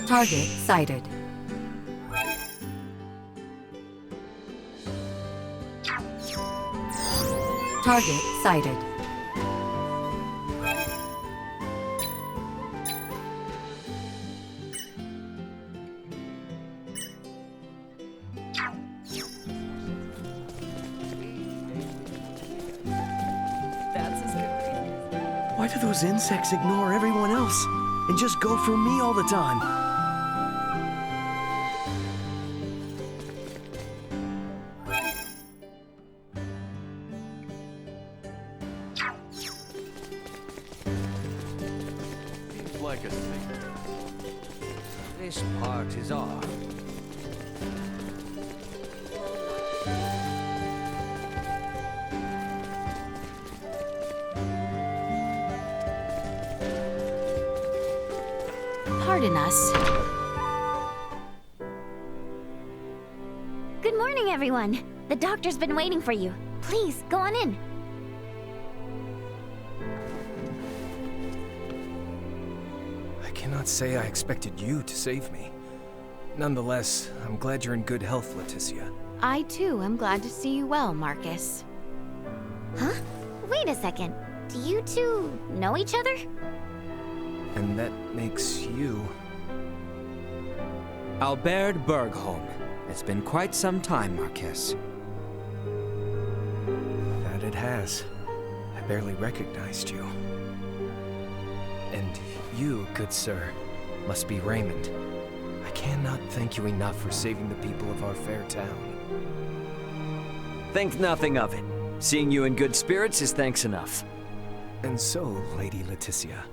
Target sighted. Target sighted. Why do those insects ignore everyone else and just go for me all the time? Seems like a secret. This part is off. Pardon us. Good morning, everyone. The doctor's been waiting for you. Please, go on in. I cannot say I expected you to save me. Nonetheless, I'm glad you're in good health, Leticia. I too am glad to see you well, Marcus. Huh? Wait a second. Do you two know each other? And that makes you... Albert Bergholm. It's been quite some time, Marquis. That it has. I barely recognized you. And you, good sir, must be Raymond. I cannot thank you enough for saving the people of our fair town. Think nothing of it. Seeing you in good spirits is thanks enough. And so, Lady Leticia,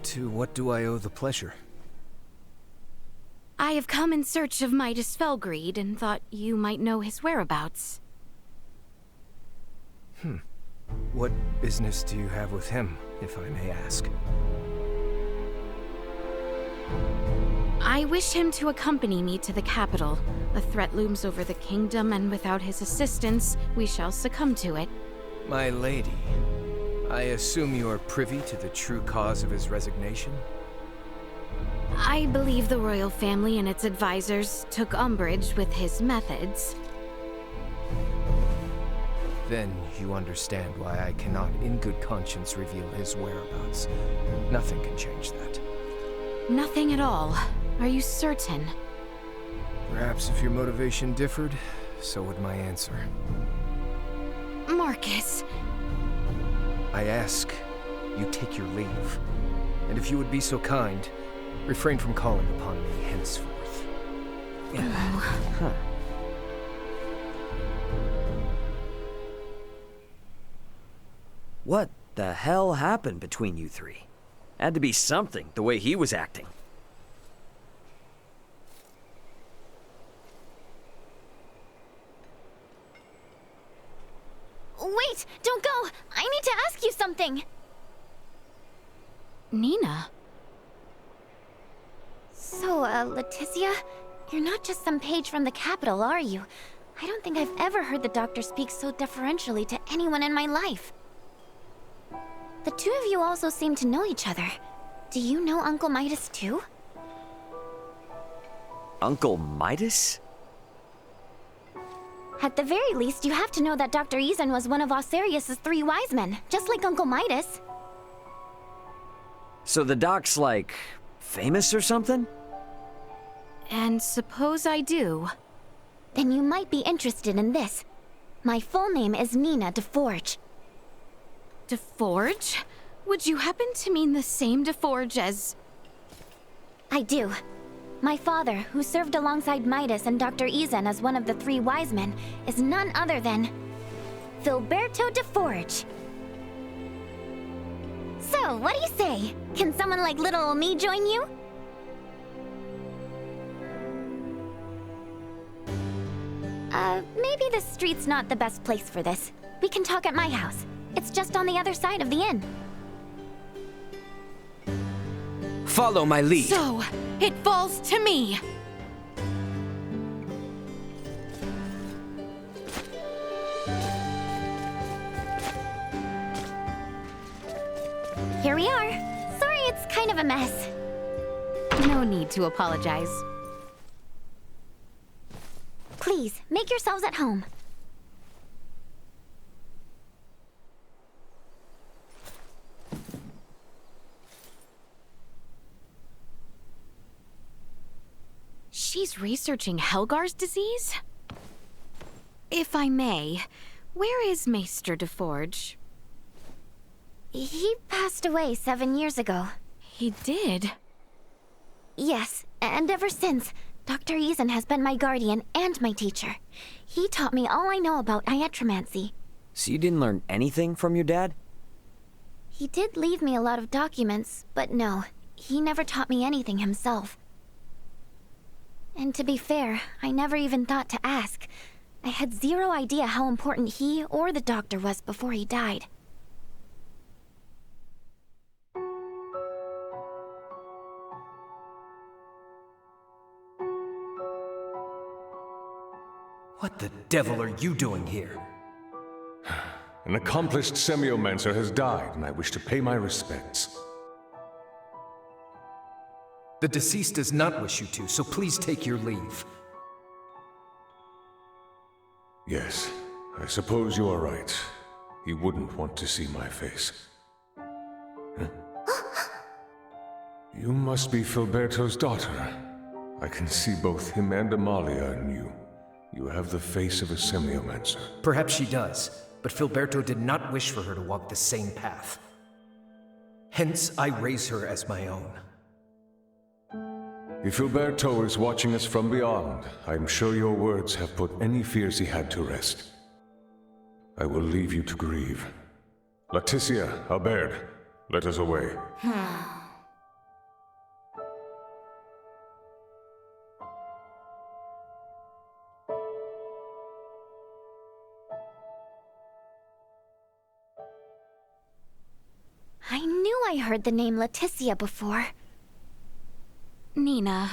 to what do I owe the pleasure? I have come in search of Midas Felgreed and thought you might know his whereabouts. What business do you have with him, if I may ask? I wish him to accompany me to the capital. A threat looms over the kingdom, and without his assistance, we shall succumb to it. My lady, I assume you are privy to the true cause of his resignation? I believe the royal family and its advisors took umbrage with his methods. Then you understand why I cannot in good conscience reveal his whereabouts. Nothing can change that. Nothing at all. Are you certain? Perhaps if your motivation differed, so would my answer. Marcus. I ask, you take your leave. And if you would be so kind, refrain from calling upon me henceforth. What the hell happened between you three? Had to be something, the way he was acting. Wait, don't go! I need to ask you something! Nina? So, Leticia, you're not just some page from the capital, are you? I don't think I've ever heard the doctor speak so deferentially to anyone in my life. The two of you also seem to know each other. Do you know Uncle Midas too? Uncle Midas? At the very least, you have to know that Dr. Izan was one of Osarius's 3 wise men, just like Uncle Midas. So the doc's like, famous or something? And suppose I do. Then you might be interested in this. My full name is Nina DeForge. DeForge? Would you happen to mean the same DeForge as... I do. My father, who served alongside Midas and Dr. Izan as one of the 3 wise men, is none other than... Filberto DeForge. So, what do you say? Can someone like little ol' me join you? Maybe the street's not the best place for this. We can talk at my house. It's just on the other side of the inn. Follow my lead. So, it falls to me! Here we are. Sorry it's kind of a mess. No need to apologize. Please, make yourselves at home. She's researching Helgar's disease? If I may, where is Maester de Forge? He passed away 7 years ago. He did? Yes, and ever since, Dr. Eason has been my guardian and my teacher. He taught me all I know about iatromancy. So you didn't learn anything from your dad? He did leave me a lot of documents, but no, he never taught me anything himself. And to be fair, I never even thought to ask. I had zero idea how important he or the doctor was before he died. What the devil are you doing here? An accomplished semiomancer has died, and I wish to pay my respects. The deceased does not wish you to, so please take your leave. Yes, I suppose you are right. He wouldn't want to see my face. Huh? You must be Filberto's daughter. I can see both him and Amalia in you. You have the face of a semiomancer. Perhaps she does, but Filberto did not wish for her to walk the same path. Hence, I raise her as my own. If Filberto is watching us from beyond, I'm sure your words have put any fears he had to rest. I will leave you to grieve. Leticia, Albert, let us away. I knew I heard the name Leticia before. Nina.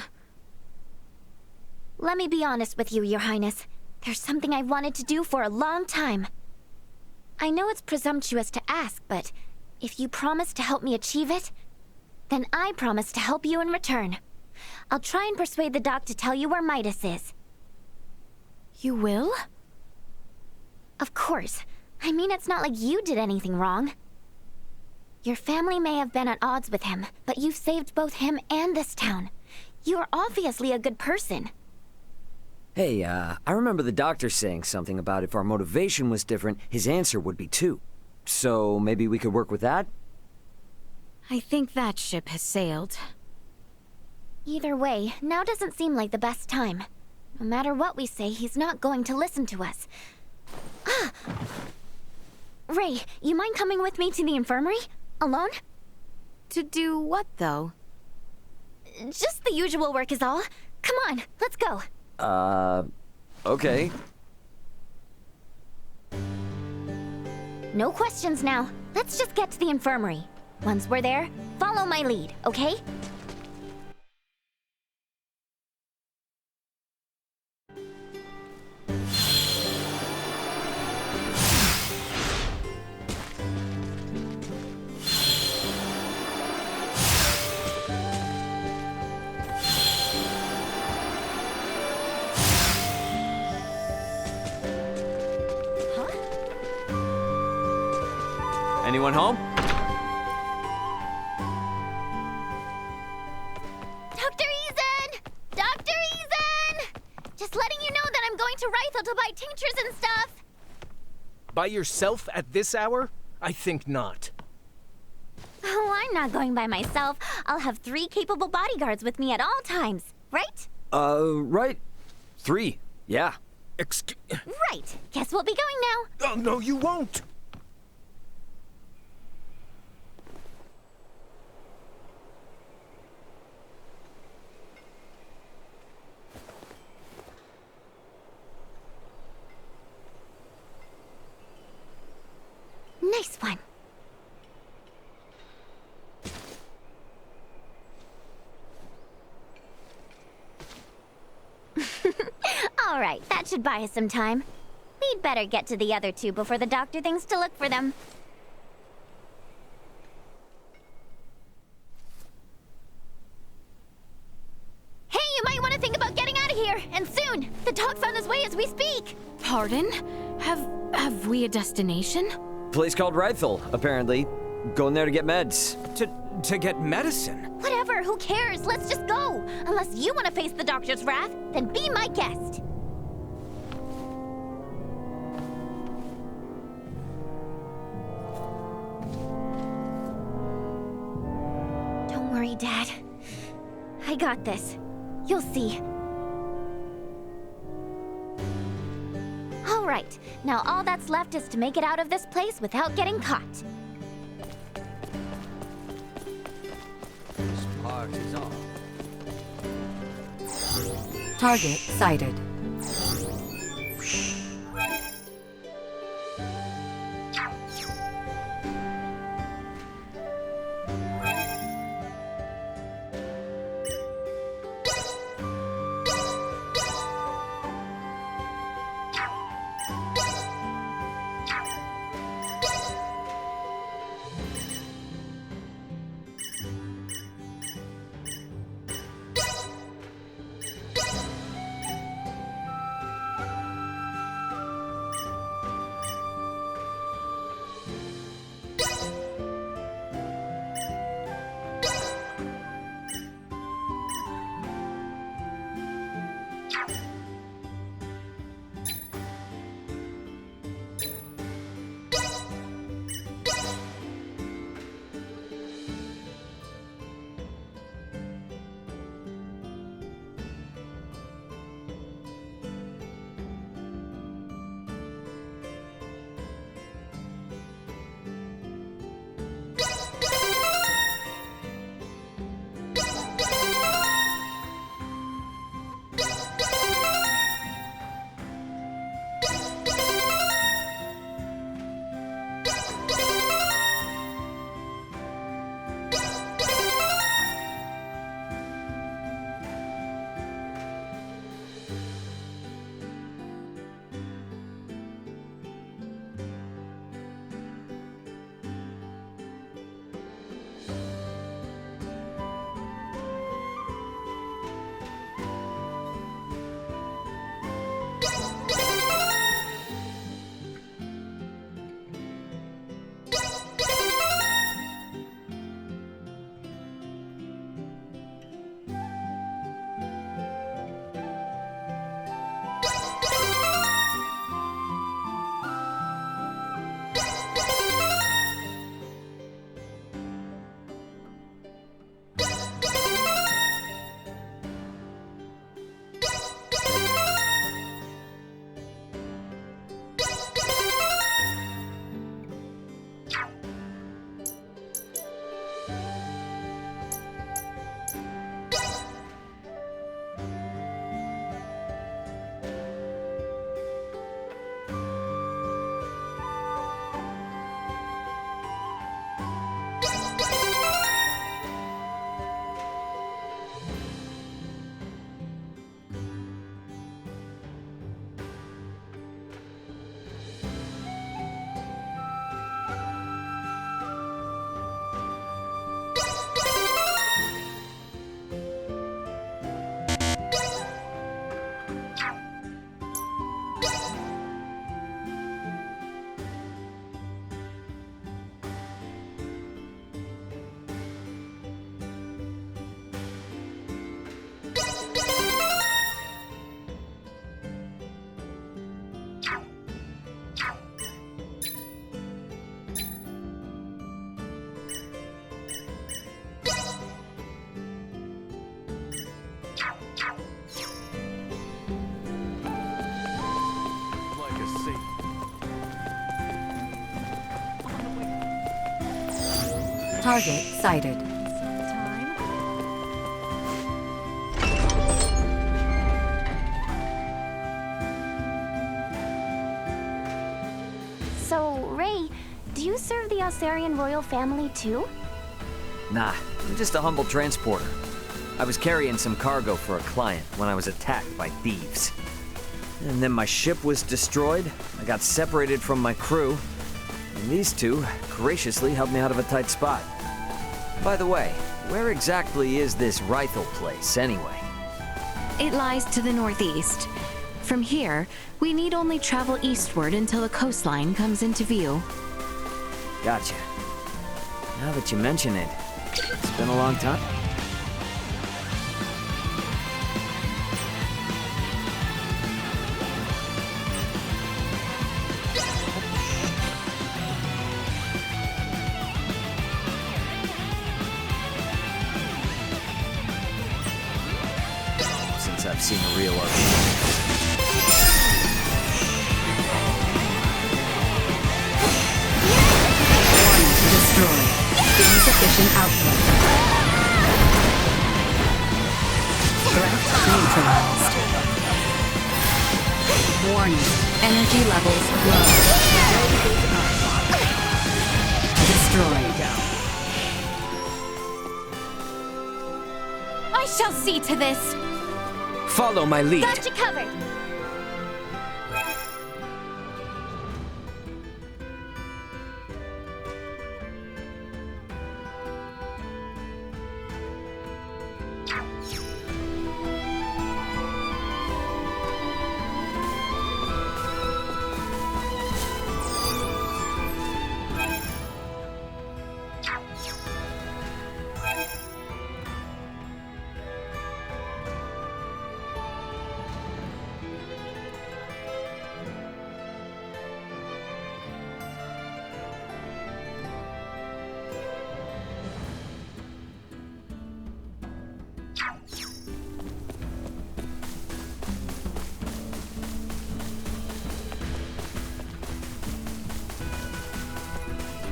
Let me be honest with you, Your Highness. There's something I've wanted to do for a long time. I know it's presumptuous to ask, but if you promise to help me achieve it, then I promise to help you in return. I'll try and persuade the doc to tell you where Midas is. You will? Of course. I mean, it's not like you did anything wrong. Your family may have been at odds with him, but you've saved both him and this town. You're obviously a good person. Hey, I remember the doctor saying something about if our motivation was different, his answer would be too. So maybe we could work with that? I think that ship has sailed. Either way, now doesn't seem like the best time. No matter what we say, he's not going to listen to us. Ah! Ray, you mind coming with me to the infirmary? Alone? To do what, though? Just the usual work is all. Come on, let's go. Okay. No questions now. Let's just get to the infirmary. Once we're there, follow my lead, okay? Anyone home? Dr. Eason! Dr. Eason! Just letting you know that I'm going to Rythel to buy tinctures and stuff. By yourself at this hour? I think not. Oh, I'm not going by myself. I'll have 3 capable bodyguards with me at all times, right? Right. 3, yeah. Right. Guess we'll be going now. Oh, no, you won't! Nice one. All right, that should buy us some time. We'd better get to the other 2 before the doctor thinks to look for them. here, and soon! The dog's on his way as we speak! Pardon? Have we a destination? Place called Rifle, apparently. Going there to get meds. To get medicine? Whatever, who cares? Let's just go! Unless you want to face the doctor's wrath, then be my guest! Don't worry, Dad. I got this. You'll see. All right, now all that's left is to make it out of this place without getting caught. This part is on. Target sighted. Target sighted. So, Ray, do you serve the Osarian royal family too? Nah, I'm just a humble transporter. I was carrying some cargo for a client when I was attacked by thieves. And then my ship was destroyed, I got separated from my crew, and these two graciously helped me out of a tight spot. By the way, where exactly is this Rifle place, anyway? It lies to the northeast. From here, we need only travel eastward until the coastline comes into view. Gotcha. Now that you mention it, it's been a long time. Since I've seen a real ocean. Destroyed. Insufficient output. Threat neutralized. Warning. Energy levels low. Destroyed. I shall see to this! Follow my lead. Got you covered.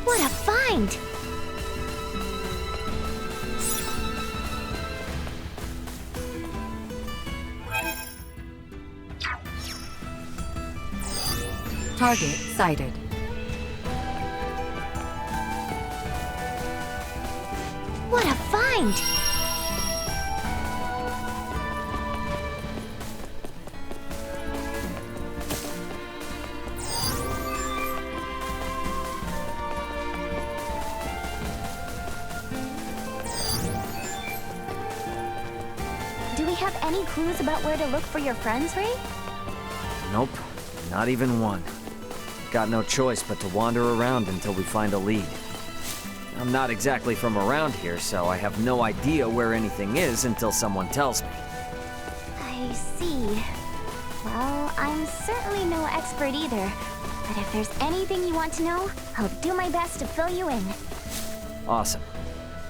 What a find! Target sighted. What a find! Do we have any clues about where to look for your friends, Ray? Nope, not even one. Got no choice but to wander around until we find a lead. I'm not exactly from around here, so I have no idea where anything is until someone tells me. I see. Well, I'm certainly no expert either. But if there's anything you want to know, I'll do my best to fill you in. Awesome.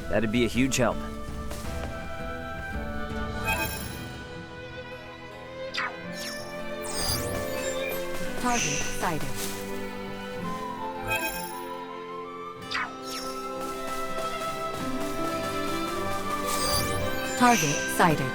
That'd be a huge help. Target sighted. Target sighted.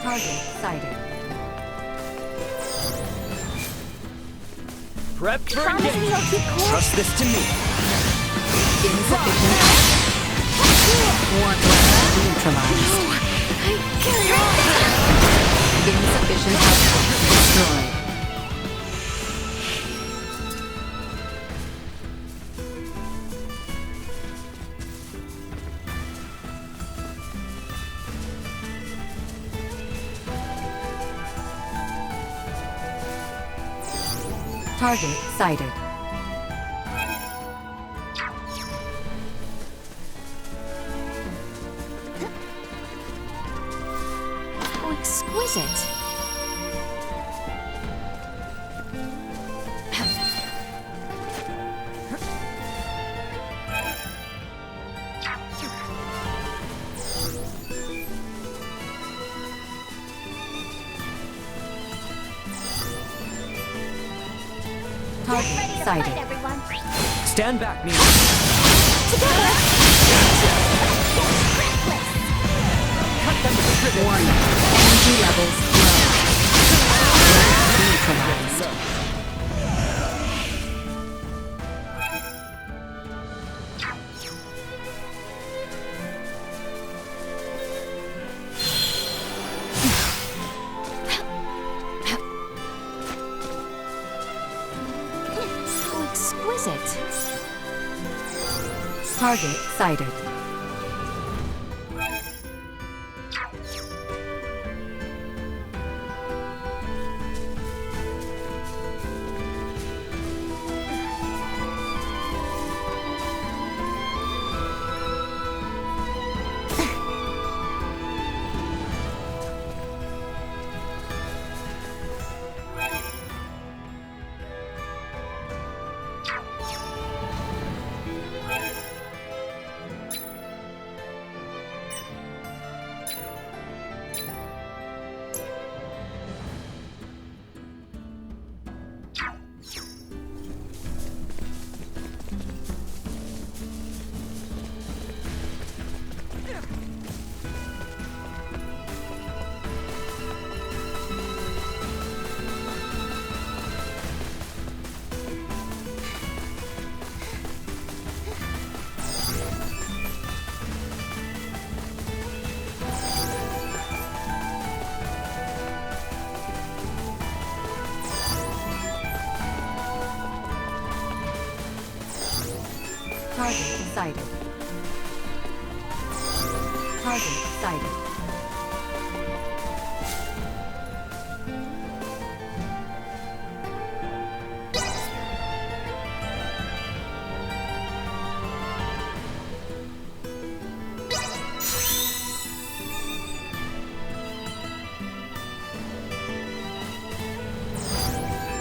Target sighted. Prep for Promise me engagement. you'll keep cool? Trust this to me. Insufficient output. Warp neutralized. Insufficient output. Destroyed. Target sighted. How exquisite. Target Ready to sighted. fight, everyone. Stand back, Mia. Together! Warning. Energy levels low. Neutralized. How exquisite. Target sighted. Target sighted. Target sighted.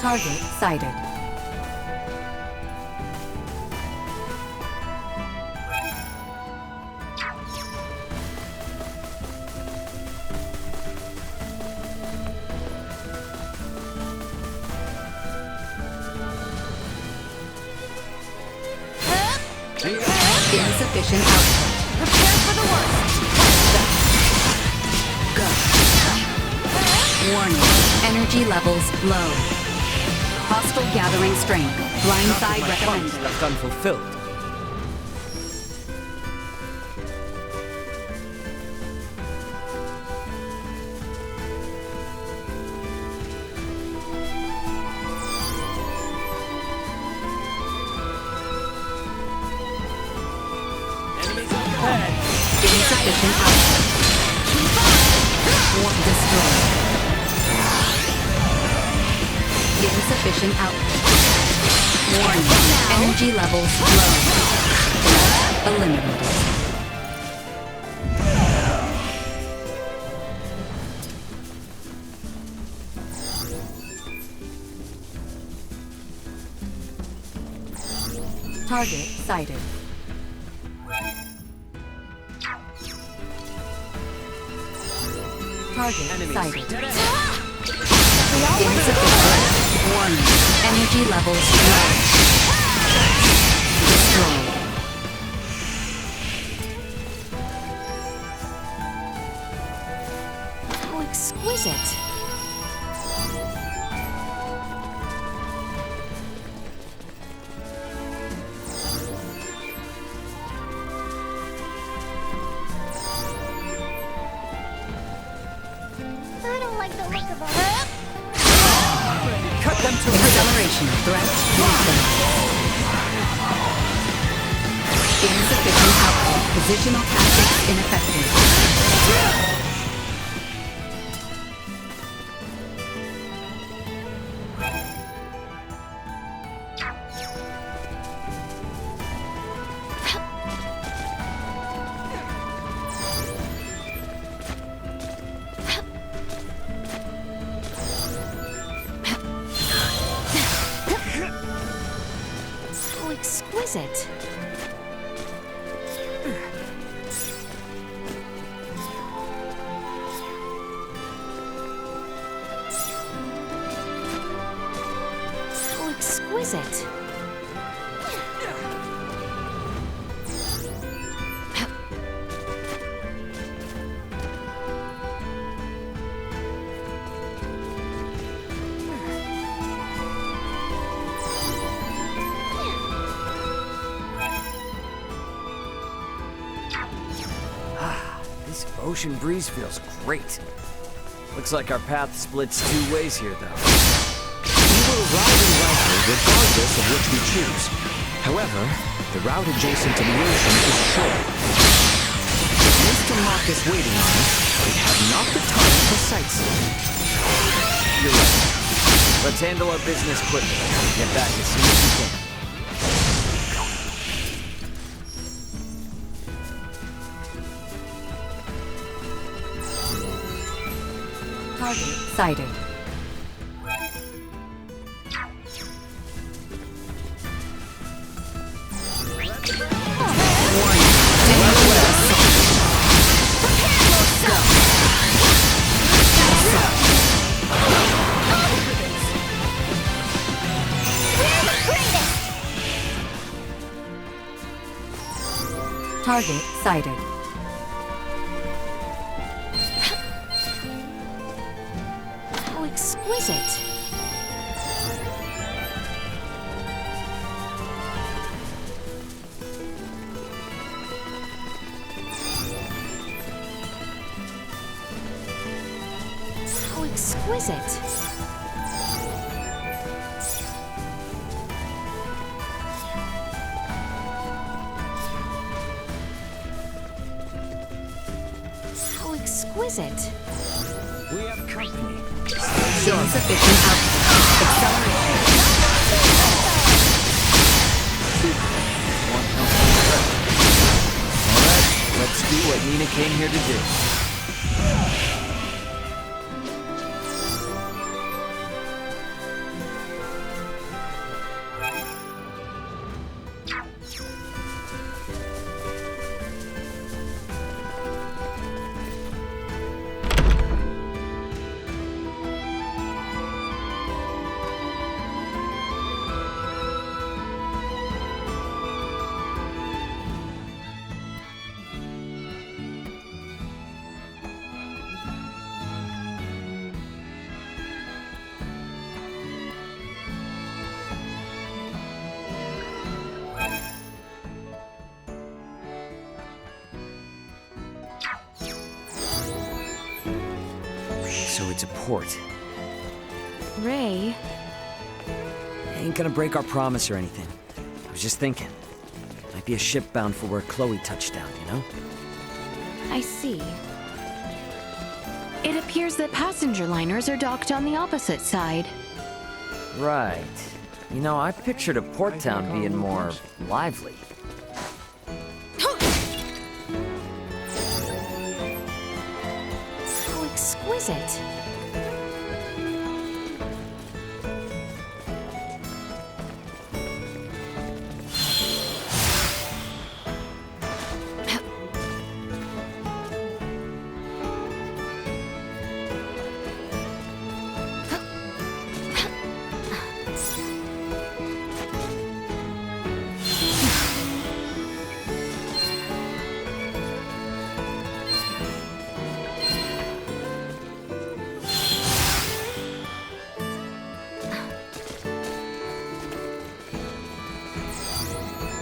Target sighted. Insufficient output. Prepare for the worst. Go. Warning. Energy levels low. Hostile gathering strength. Blindside recommended. Left unfulfilled. Insufficient output. Destroyed. Insufficient output. Warning. Energy levels low. Threat eliminated. Target sighted. Target sighted. Insufficient. Warning. Energy levels low. Destroyed. How exquisite. I don't like the look of them. Cut them to Acceleration threat neutralized. Insufficient output. Positional tactics ineffective. How exquisite. How exquisite. This ocean breeze feels great. Looks like our path splits two ways here, though. We will arrive in Riker regardless of which we choose. However, the route adjacent to the ocean is short. With Mr. Marcus waiting on us, we have not the time for sightseeing. You're right. Let's handle our business quickly. Get back as soon as we can. Target sighted. Target sighted. How exquisite. How exquisite. How exquisite. We have company. Insufficient output. Acceleration. Alright, let's do what Nina came here to do. So it's a port. Ray, Ain't gonna break our promise or anything. I was just thinking. Might be a ship bound for where Chloe touched down, you know? I see. It appears that passenger liners are docked on the opposite side. Right. You know, I pictured a port town being more lively. How exquisite.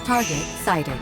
Target sighted.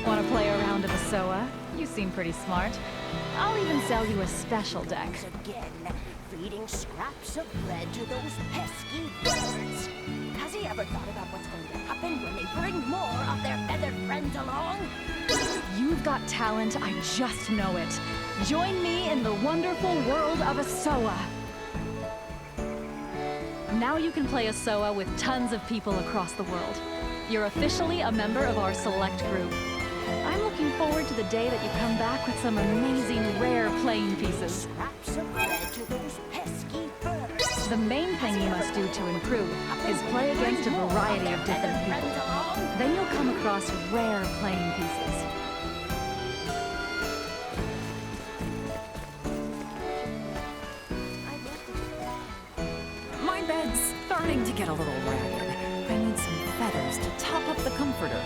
Want to play a round of Asoa? You seem pretty smart. I'll even sell you a special deck. Again, feeding scraps of bread to those pesky birds. Has he ever thought about what's going to happen when they bring more of their feathered friends along? You've got talent, I just know it. Join me in the wonderful world of Asoa. Now you can play Asoa with tons of people across the world. You're officially a member of our select group. I'm looking forward to the the day that you come back with some amazing rare playing pieces. Scraps of bread to those pesky birds. The main thing you must do to improve is play against a variety of different people. Then you'll come across rare playing pieces. My bed's starting to get a little ragged. I need some feathers to top up the comforter.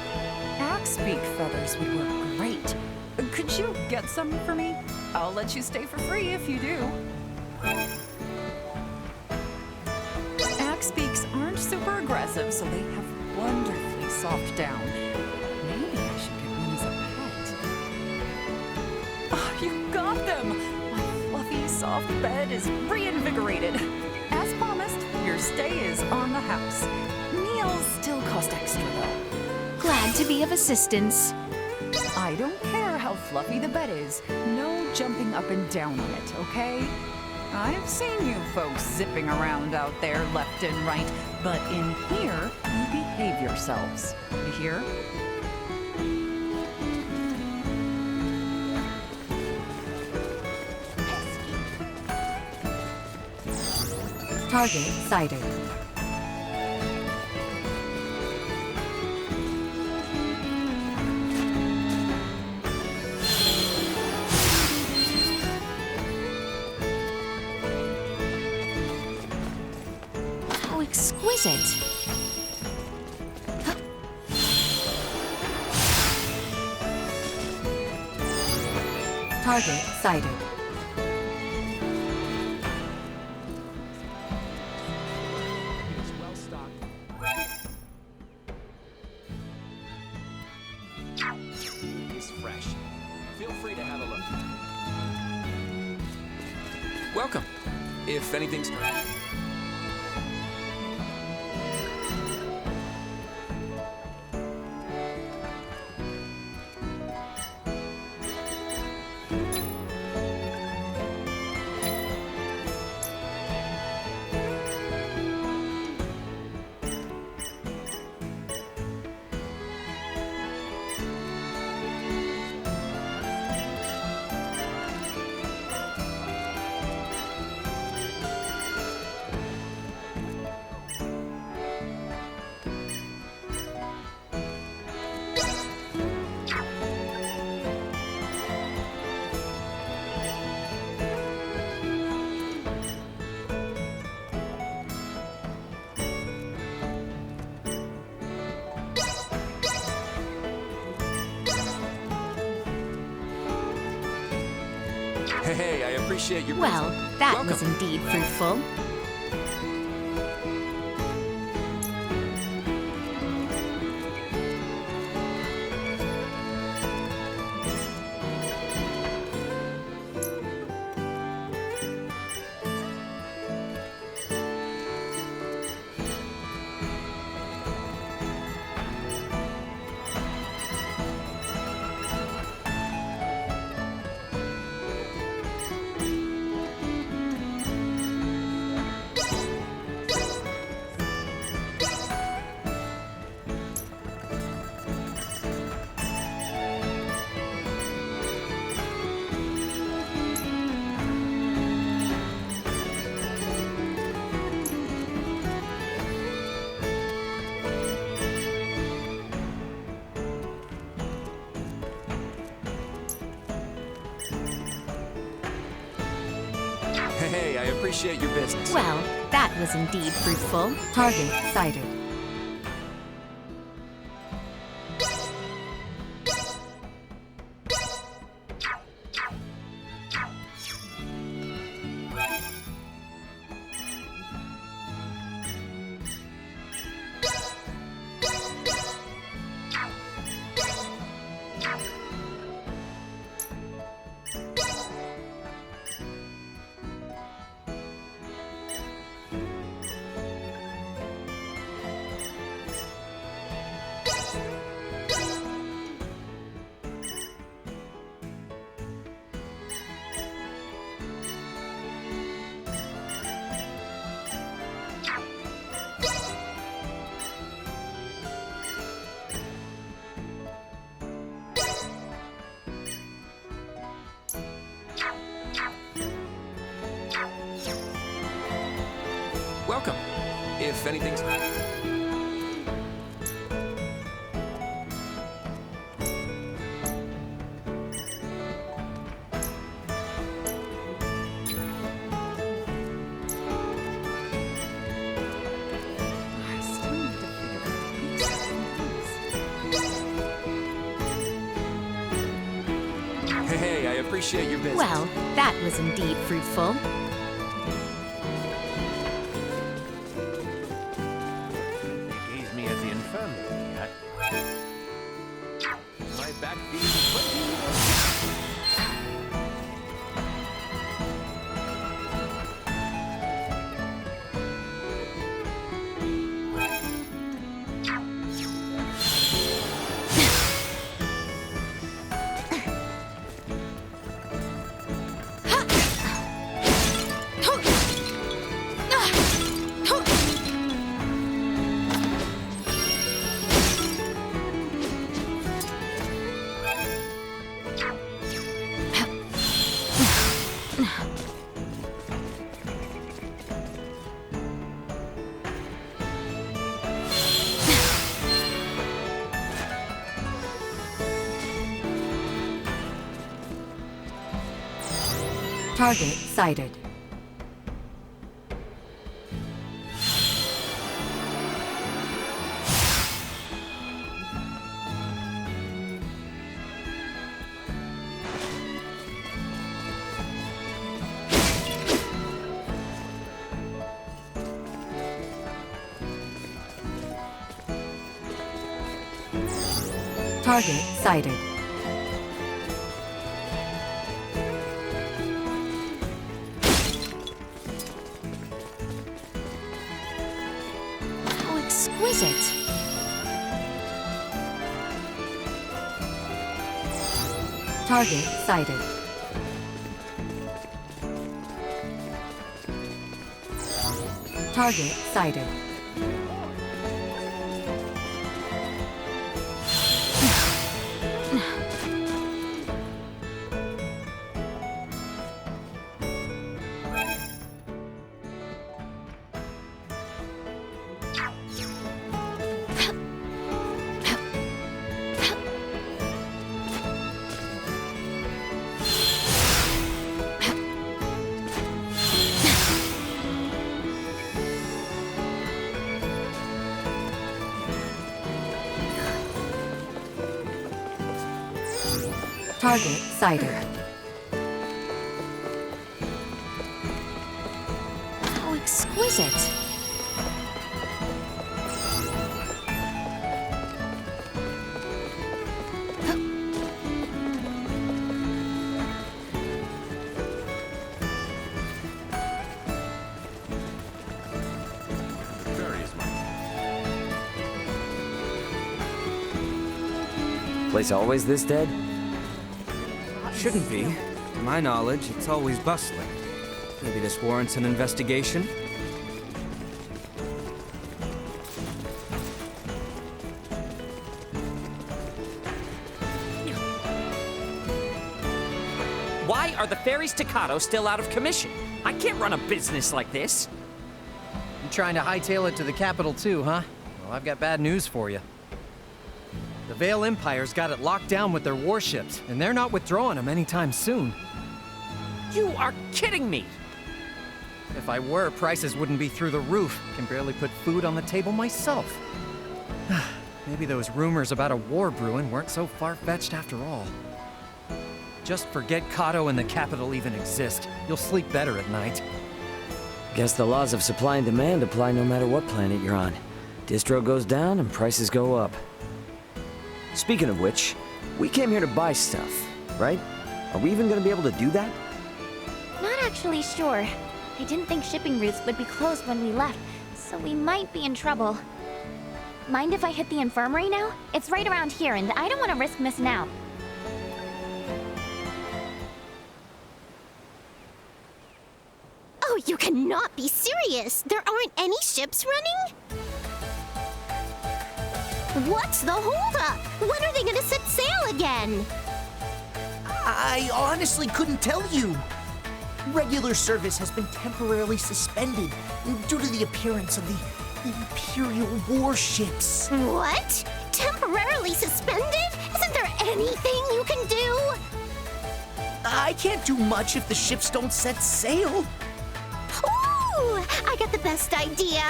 Axe-beak feathers would work great. Could you get some for me? I'll let you stay for free if you do. Axe-beaks aren't super aggressive, so they have wonderfully soft down. Maybe I should get one as a pet. Oh, you got them! My fluffy, soft bed is reinvigorated. As promised, your stay is on the house. Meals still cost extra, though. Glad to be of assistance. I don't care how fluffy the bed is. No jumping up and down on it, okay? I've seen you folks zipping around out there left and right, but in here, you behave yourselves. You hear? Target sighted. How exquisite. Target sighted. It's well stocked. It's fresh. Feel free to have a look. Welcome. If anything's... Hey, I appreciate your... Well, that Welcome. was indeed fruitful. Hey, I appreciate your business. Well, that was indeed fruitful. Target sighted. welcome. If anything's... I still need to figure out the details. Hey, I appreciate your business. Well, that was indeed fruitful. They gave me at the infirmary yet. My back feels 20 years. Target sighted. Target sighted. How exquisite. Target sighted. Target sighted. Target sighted. How exquisite. Very smart. Place always this dead? Shouldn't be. To my knowledge, it's always bustling. Maybe this warrants an investigation? Why are the ferries to Kato still out of commission? I can't run a business like this. You trying to hightail it to the capital too, huh? Well, I've got bad news for you. The Vale Empire's got it locked down with their warships, and they're not withdrawing them anytime soon. You are kidding me! If I were, prices wouldn't be through the roof. Can barely put food on the table myself. Maybe those rumors about a war brewing weren't so far-fetched after all. Just forget Kato and the capital even exist. You'll sleep better at night. Guess the laws of supply and demand apply no matter what planet you're on. Distro goes down and prices go up. Speaking of which, we came here to buy stuff, right? Are we even gonna be able to do that? Not actually sure. I didn't think shipping routes would be closed when we left, so we might be in trouble. Mind if I hit the infirmary now? It's right around here, and I don't want to risk missing out. Oh, you cannot be serious! There aren't any ships running? What's the holdup? When are they gonna set sail again? I honestly couldn't tell you. Regular service has been temporarily suspended due to the appearance of the Imperial warships. What? Temporarily suspended? Isn't there anything you can do? I can't do much if the ships don't set sail. Ooh! I got the best idea.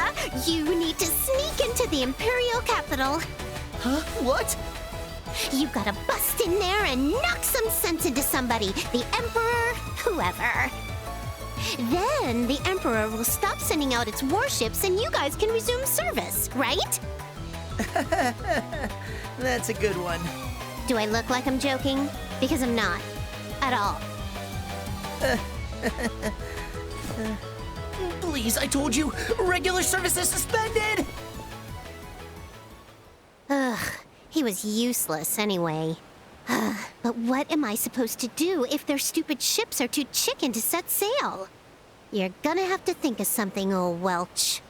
You need to sneak into the Imperial capital. Huh? What? You gotta bust in there and knock some sense into somebody. The Emperor, whoever. Then the Emperor will stop sending out its warships and you guys can resume service, right? That's a good one. Do I look like I'm joking? Because I'm not. At all. Please, I told you, regular service is suspended! Ugh, he was useless anyway. But what am I supposed to do if their stupid ships are too chicken to set sail? You're gonna have to think of something, old Welch.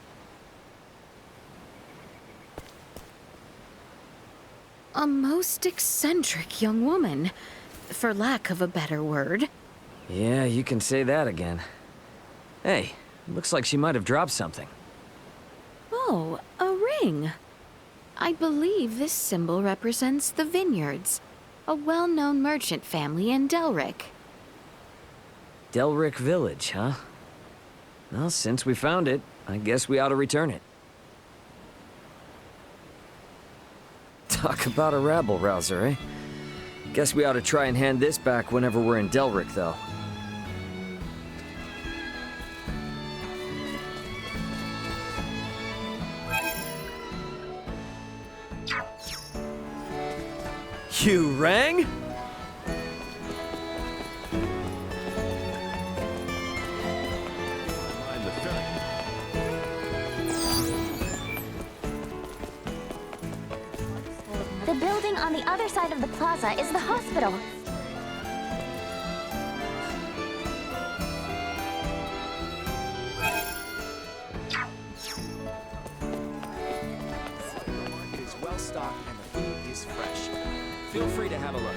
A most eccentric young woman, for lack of a better word. Yeah, you can say that again. Hey, looks like she might have dropped something. Oh, a ring. I believe this symbol represents the Vineyards, a well-known merchant family in Delric. Delric Village, huh? Well, since we found it, I guess we ought to return it. Talk about a rabble-rouser, eh? Guess we ought to try and hand this back whenever we're in Delric, though. You rang? The building on the other side of the plaza is the hospital. It is well stocked and the food is fresh. Feel free to have a look.